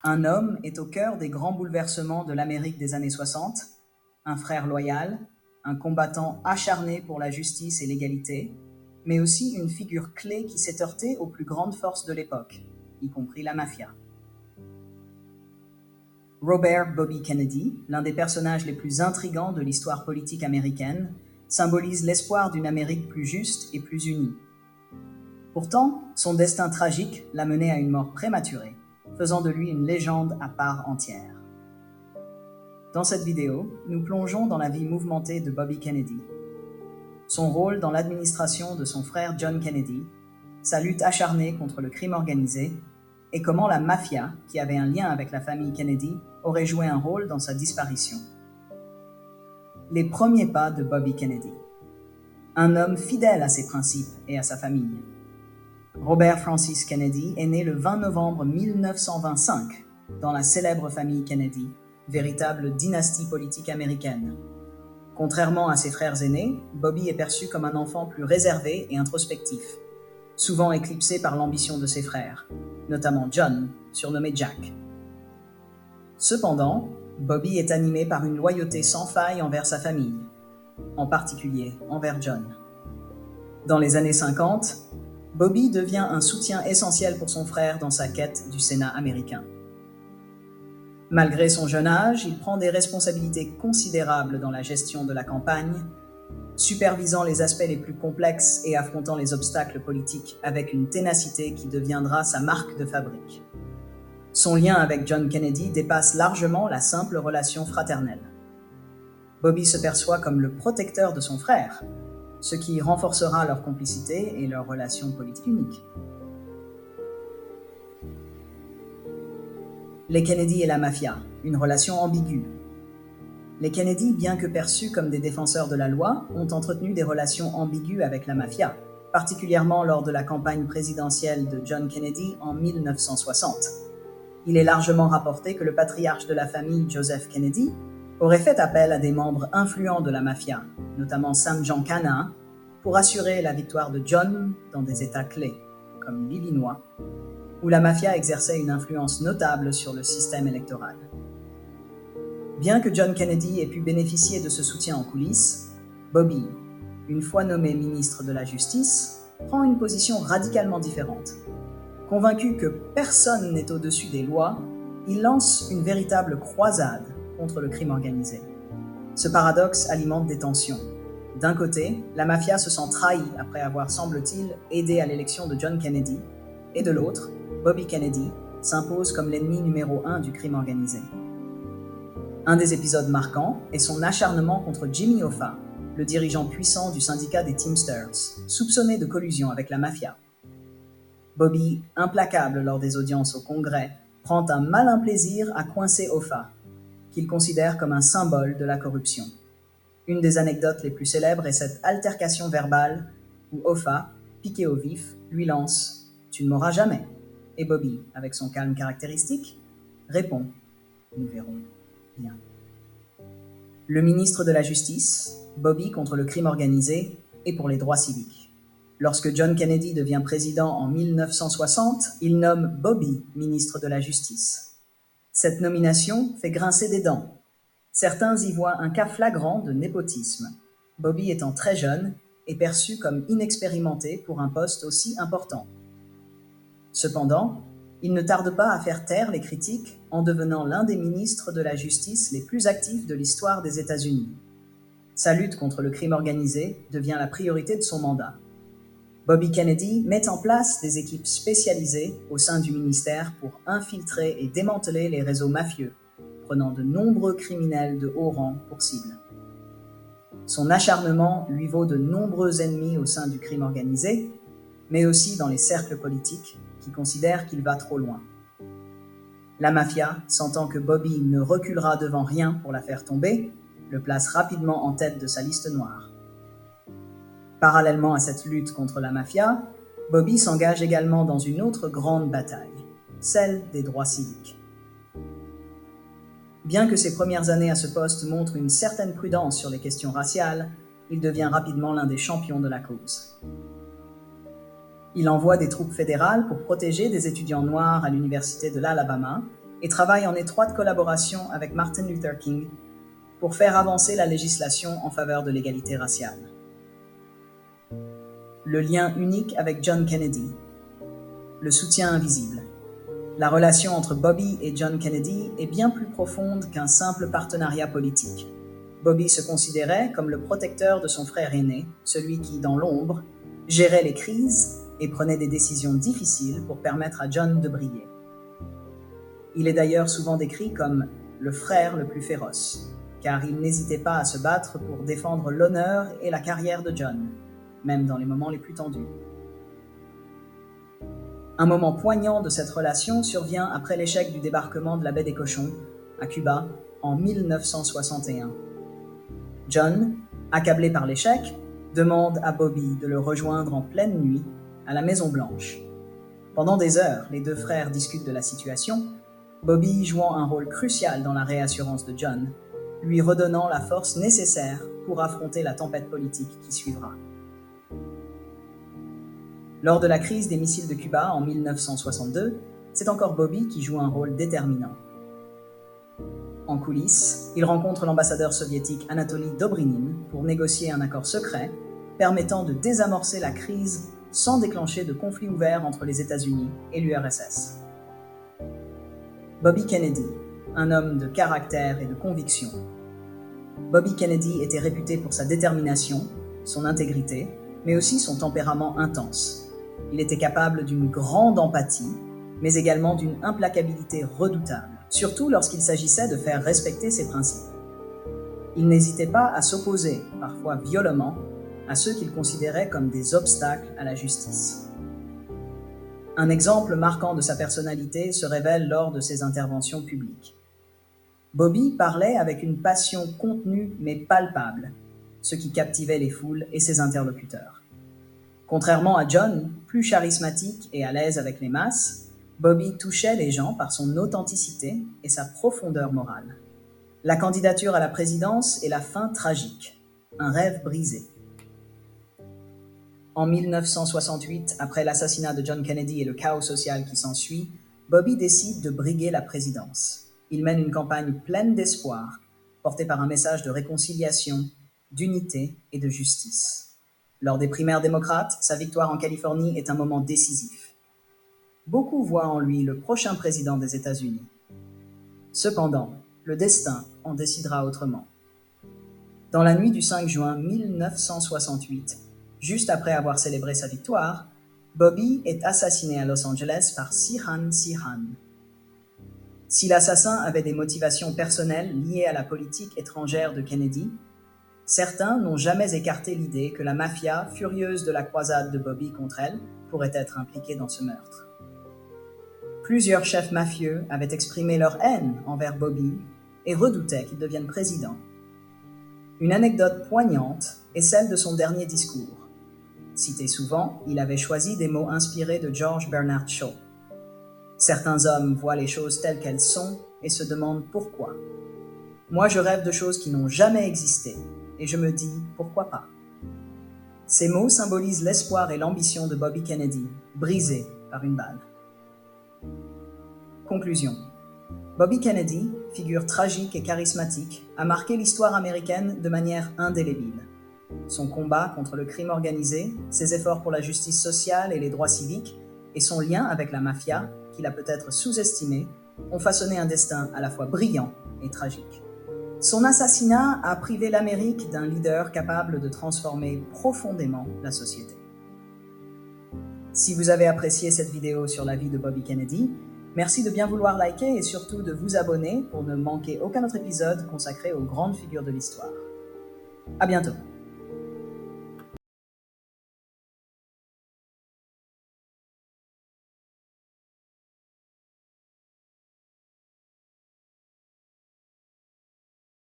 Un homme est au cœur des grands bouleversements de l'Amérique des années 60, un frère loyal, un combattant acharné pour la justice et l'égalité, mais aussi une figure clé qui s'est heurtée aux plus grandes forces de l'époque, y compris la mafia. Robert Bobby Kennedy, l'un des personnages les plus intrigants de l'histoire politique américaine, symbolise l'espoir d'une Amérique plus juste et plus unie. Pourtant, son destin tragique l'a mené à une mort prématurée, faisant de lui une légende à part entière. Dans cette vidéo, nous plongeons dans la vie mouvementée de Bobby Kennedy, son rôle dans l'administration de son frère John Kennedy, sa lutte acharnée contre le crime organisé, et comment la mafia, qui avait un lien avec la famille Kennedy, aurait joué un rôle dans sa disparition. Les premiers pas de Bobby Kennedy. Un homme fidèle à ses principes et à sa famille. Robert Francis Kennedy est né le 20 novembre 1925 dans la célèbre famille Kennedy, véritable dynastie politique américaine. Contrairement à ses frères aînés, Bobby est perçu comme un enfant plus réservé et introspectif, souvent éclipsé par l'ambition de ses frères, notamment John, surnommé Jack. Cependant, Bobby est animé par une loyauté sans faille envers sa famille, en particulier envers John. Dans les années 50, Bobby devient un soutien essentiel pour son frère dans sa quête du Sénat américain. Malgré son jeune âge, il prend des responsabilités considérables dans la gestion de la campagne, supervisant les aspects les plus complexes et affrontant les obstacles politiques avec une ténacité qui deviendra sa marque de fabrique. Son lien avec John Kennedy dépasse largement la simple relation fraternelle. Bobby se perçoit comme le protecteur de son frère, ce qui renforcera leur complicité et leur relation politique unique. Les Kennedy et la mafia, une relation ambiguë. Les Kennedy, bien que perçus comme des défenseurs de la loi, ont entretenu des relations ambiguës avec la mafia, particulièrement lors de la campagne présidentielle de John Kennedy en 1960. Il est largement rapporté que le patriarche de la famille, Joseph Kennedy, aurait fait appel à des membres influents de la mafia, notamment Sam Giancana, pour assurer la victoire de John dans des États clés, comme l'Illinois, où la mafia exerçait une influence notable sur le système électoral. Bien que John Kennedy ait pu bénéficier de ce soutien en coulisses, Bobby, une fois nommé ministre de la Justice, prend une position radicalement différente. Convaincu que personne n'est au-dessus des lois, il lance une véritable croisade contre le crime organisé. Ce paradoxe alimente des tensions. D'un côté, la mafia se sent trahie après avoir, semble-t-il, aidé à l'élection de John Kennedy, et de l'autre, Bobby Kennedy s'impose comme l'ennemi numéro 1 du crime organisé. Un des épisodes marquants est son acharnement contre Jimmy Hoffa, le dirigeant puissant du syndicat des Teamsters, soupçonné de collusion avec la mafia. Bobby, implacable lors des audiences au Congrès, prend un malin plaisir à coincer Hoffa, qu'il considère comme un symbole de la corruption. Une des anecdotes les plus célèbres est cette altercation verbale où Hoffa, piqué au vif, lui lance « Tu ne m'auras jamais ». Et Bobby, avec son calme caractéristique, répond « Nous verrons bien ». Le ministre de la Justice, Bobby contre le crime organisé et pour les droits civiques. Lorsque John Kennedy devient président en 1960, il nomme Bobby ministre de la Justice. Cette nomination fait grincer des dents. Certains y voient un cas flagrant de népotisme, Bobby étant très jeune et perçu comme inexpérimenté pour un poste aussi important. Cependant, il ne tarde pas à faire taire les critiques en devenant l'un des ministres de la Justice les plus actifs de l'histoire des États-Unis. Sa lutte contre le crime organisé devient la priorité de son mandat. Bobby Kennedy met en place des équipes spécialisées au sein du ministère pour infiltrer et démanteler les réseaux mafieux, prenant de nombreux criminels de haut rang pour cible. Son acharnement lui vaut de nombreux ennemis au sein du crime organisé, mais aussi dans les cercles politiques qui considèrent qu'il va trop loin. La mafia, sentant que Bobby ne reculera devant rien pour la faire tomber, le place rapidement en tête de sa liste noire. Parallèlement à cette lutte contre la mafia, Bobby s'engage également dans une autre grande bataille, celle des droits civiques. Bien que ses premières années à ce poste montrent une certaine prudence sur les questions raciales, il devient rapidement l'un des champions de la cause. Il envoie des troupes fédérales pour protéger des étudiants noirs à l'université de l'Alabama et travaille en étroite collaboration avec Martin Luther King pour faire avancer la législation en faveur de l'égalité raciale. Le lien unique avec John Kennedy. Le soutien invisible. La relation entre Bobby et John Kennedy est bien plus profonde qu'un simple partenariat politique. Bobby se considérait comme le protecteur de son frère aîné, celui qui, dans l'ombre, gérait les crises et prenait des décisions difficiles pour permettre à John de briller. Il est d'ailleurs souvent décrit comme le frère le plus féroce, car il n'hésitait pas à se battre pour défendre l'honneur et la carrière de John, même dans les moments les plus tendus. Un moment poignant de cette relation survient après l'échec du débarquement de la baie des Cochons, à Cuba, en 1961. John, accablé par l'échec, demande à Bobby de le rejoindre en pleine nuit à la Maison-Blanche. Pendant des heures, les deux frères discutent de la situation, Bobby jouant un rôle crucial dans la réassurance de John, lui redonnant la force nécessaire pour affronter la tempête politique qui suivra. Lors de la crise des missiles de Cuba en 1962, c'est encore Bobby qui joue un rôle déterminant. En coulisses, il rencontre l'ambassadeur soviétique Anatoly Dobrynin pour négocier un accord secret permettant de désamorcer la crise sans déclencher de conflit ouvert entre les États-Unis et l'URSS. Bobby Kennedy, un homme de caractère et de conviction. Bobby Kennedy était réputé pour sa détermination, son intégrité, mais aussi son tempérament intense. Il était capable d'une grande empathie, mais également d'une implacabilité redoutable, surtout lorsqu'il s'agissait de faire respecter ses principes. Il n'hésitait pas à s'opposer, parfois violemment, à ceux qu'il considérait comme des obstacles à la justice. Un exemple marquant de sa personnalité se révèle lors de ses interventions publiques. Bobby parlait avec une passion contenue mais palpable, ce qui captivait les foules et ses interlocuteurs. Contrairement à John, plus charismatique et à l'aise avec les masses, Bobby touchait les gens par son authenticité et sa profondeur morale. La candidature à la présidence est la fin tragique, un rêve brisé. En 1968, après l'assassinat de John Kennedy et le chaos social qui s'ensuit, Bobby décide de briguer la présidence. Il mène une campagne pleine d'espoir, portée par un message de réconciliation, d'unité et de justice. Lors des primaires démocrates, sa victoire en Californie est un moment décisif. Beaucoup voient en lui le prochain président des États-Unis. Cependant, le destin en décidera autrement. Dans la nuit du 5 juin 1968, juste après avoir célébré sa victoire, Bobby est assassiné à Los Angeles par Sirhan Sirhan. Si l'assassin avait des motivations personnelles liées à la politique étrangère de Kennedy, certains n'ont jamais écarté l'idée que la mafia, furieuse de la croisade de Bobby contre elle, pourrait être impliquée dans ce meurtre. Plusieurs chefs mafieux avaient exprimé leur haine envers Bobby et redoutaient qu'il devienne président. Une anecdote poignante est celle de son dernier discours. Cité souvent, il avait choisi des mots inspirés de George Bernard Shaw. Certains hommes voient les choses telles qu'elles sont et se demandent pourquoi. Moi, je rêve de choses qui n'ont jamais existé et je me dis pourquoi pas. Ces mots symbolisent l'espoir et l'ambition de Bobby Kennedy, brisés par une balle. Conclusion. Bobby Kennedy, figure tragique et charismatique, a marqué l'histoire américaine de manière indélébile. Son combat contre le crime organisé, ses efforts pour la justice sociale et les droits civiques, et son lien avec la mafia, qu'il a peut-être sous-estimé, ont façonné un destin à la fois brillant et tragique. Son assassinat a privé l'Amérique d'un leader capable de transformer profondément la société. Si vous avez apprécié cette vidéo sur la vie de Bobby Kennedy, merci de bien vouloir liker et surtout de vous abonner pour ne manquer aucun autre épisode consacré aux grandes figures de l'histoire. À bientôt!